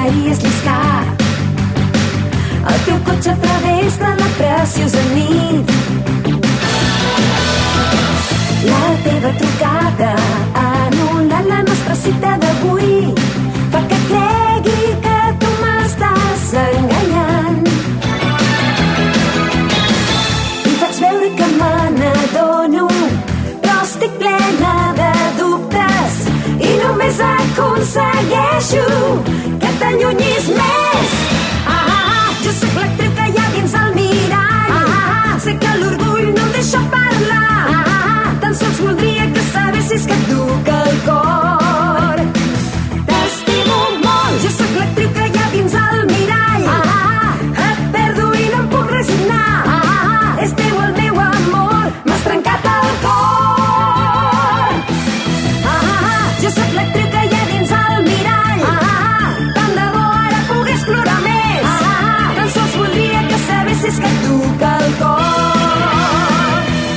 deixaries lliscar el teu cotxe a través de la preciosa nit. La teva trucada anul·lant la nostra cita d'avui fa que cregui que tu m'estàs enganyant. I faig veure que me n'adono, però estic plena de dubtes i només aconsegueixo que t'allunyis més. Jo sóc l'actriu que hi ha dins el mirall. Sé que l'orgull no em deixa parlar. Tan sols voldria que sabessis que et duc al cor. T'estimo molt. Jo sóc l'actriu que hi ha dins el mirall. Et perdo i no em puc resignar. És teu el meu amor, m'has trencat el cor. Jo sóc l'actriu que hi ha dins el mirall. Tant de bo ara pogués plorar més. Tan sols voldria que sabessis que et duc al cor.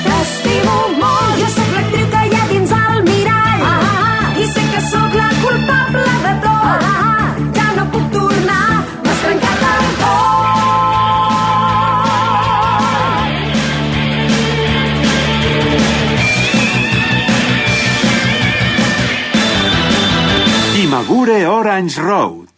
T'estimo molt. Jo sóc l'actriu que hi ha dins el mirall. I sé que sóc la culpable de tot. Ja no puc tornar, m'has trencat el cor. Imagure Orange Road.